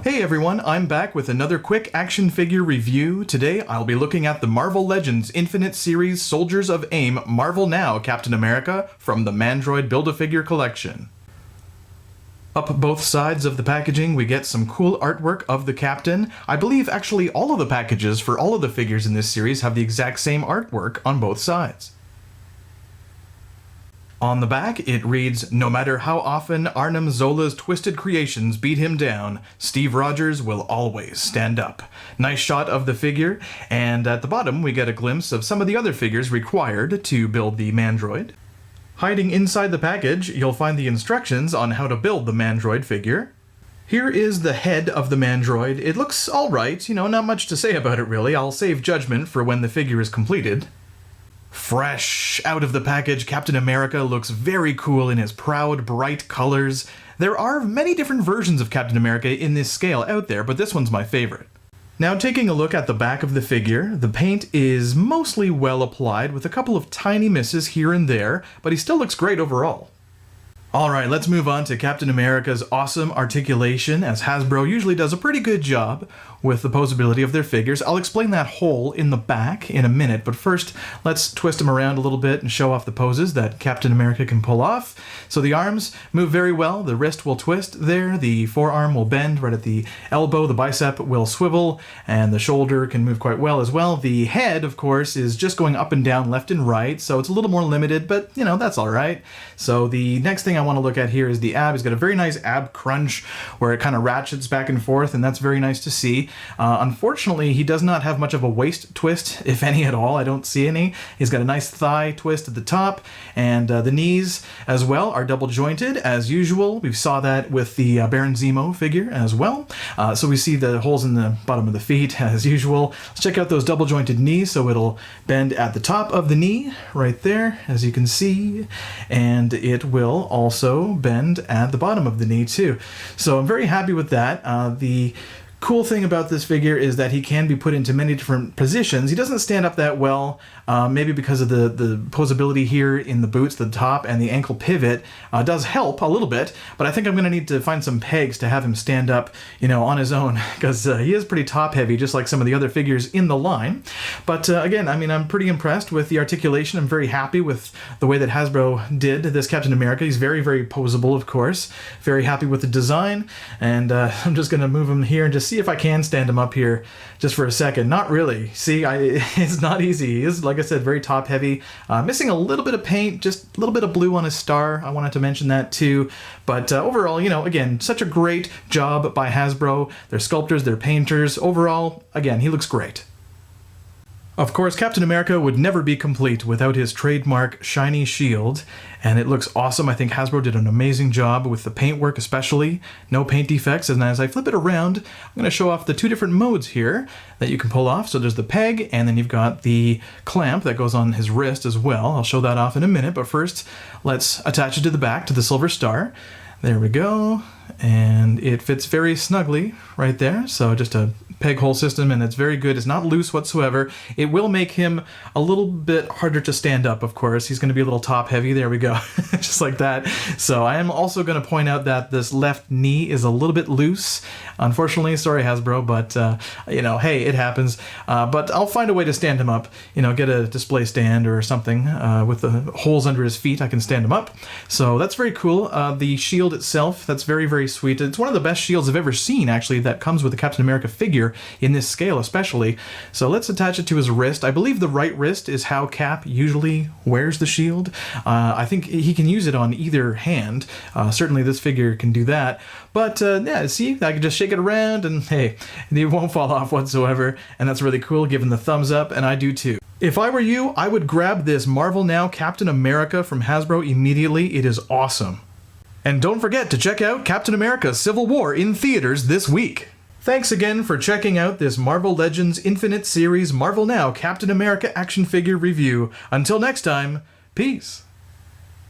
Hey everyone, I'm back with another quick action figure review. Today I'll be looking at the Marvel Legends Infinite Series Soldiers of A.I.M Marvel Now Captain America from the Mandroid Build-A-Figure collection. Up both sides of the packaging we get some cool artwork of the Captain. I believe actually all of the packages for all of the figures in this series have the exact same artwork on both sides. On the back, it reads, "No matter how often Arnim Zola's twisted creations beat him down, Steve Rogers will always stand up." Nice shot of the figure, and at the bottom we get a glimpse of some of the other figures required to build the Mandroid. Hiding inside the package, you'll find the instructions on how to build the Mandroid figure. Here is the head of the Mandroid. It looks alright, not much to say about it really. I'll save judgment for when the figure is completed. Fresh out of the package, Captain America looks very cool in his proud, bright colors. There are many different versions of Captain America in this scale out there, but this one's my favorite. Now taking a look at the back of the figure, the paint is mostly well applied with a couple of tiny misses here and there, but he still looks great overall. Alright, let's move on to Captain America's awesome articulation, as Hasbro usually does a pretty good job with the posability of their figures. I'll explain that hole in the back in a minute, but first let's twist them around a little bit and show off the poses that Captain America can pull off. So the arms move very well, the wrist will twist there, the forearm will bend right at the elbow, the bicep will swivel, and the shoulder can move quite well as well. The head, of course, is just going up and down, left and right, so it's a little more limited, but that's alright. So the next thing I want to look at here is the ab. He's got a very nice ab crunch where it kind of ratchets back and forth, and that's very nice to see. Unfortunately, he does not have much of a waist twist, if any at all. I don't see any. He's got a nice thigh twist at the top, and the knees as well are double jointed as usual. We saw that with the Baron Zemo figure as well. So we see the holes in the bottom of the feet as usual. Let's check out those double jointed knees. So it'll bend at the top of the knee right there, as you can see, and it will also bend at the bottom of the knee too. So I'm very happy with that. The cool thing about this figure is that he can be put into many different positions. He doesn't stand up that well, maybe because of the posability here in the boots, the top, and the ankle pivot does help a little bit, but I think I'm going to need to find some pegs to have him stand up, on his own, because he is pretty top heavy, just like some of the other figures in the line. But again, I'm pretty impressed with the articulation. I'm very happy with the way that Hasbro did this Captain America. He's very, very posable, of course. Very happy with the design, and I'm just going to move him here and just see if I can stand him up here just for a second. Not really. See, it's not easy. He is, like I said, very top heavy. Missing a little bit of paint, just a little bit of blue on his star. I wanted to mention that too. But overall, again, such a great job by Hasbro. Their sculptors, their painters. Overall, again, he looks great. Of course, Captain America would never be complete without his trademark shiny shield, and it looks awesome. I think Hasbro did an amazing job with the paintwork especially. No paint defects, and as I flip it around, I'm going to show off the two different modes here that you can pull off. So there's the peg, and then you've got the clamp that goes on his wrist as well. I'll show that off in a minute, but first, let's attach it to the back, to the silver star. There we go, and it fits very snugly right there, so just a peg hole system, and it's very good. It's not loose whatsoever. It will make him a little bit harder to stand up, of course. He's going to be a little top heavy. There we go. Just like that. So I am also going to point out that this left knee is a little bit loose. Unfortunately, sorry Hasbro, but hey, it happens. But I'll find a way to stand him up. Get a display stand or something with the holes under his feet. I can stand him up. So that's very cool. The shield itself, that's very, very sweet. It's one of the best shields I've ever seen, actually, that comes with the Captain America figure, in this scale especially. So let's attach it to his wrist. I believe the right wrist is how Cap usually wears the shield. I think he can use it on either hand. Certainly this figure can do that. But yeah, see, I can just shake it around and hey, it won't fall off whatsoever. And that's really cool, giving the thumbs up, and I do too. If I were you, I would grab this Marvel Now Captain America from Hasbro immediately. It is awesome. And don't forget to check out Captain America Civil War in theaters this week. Thanks again for checking out this Marvel Legends Infinite Series Marvel Now Captain America action figure review. Until next time, peace.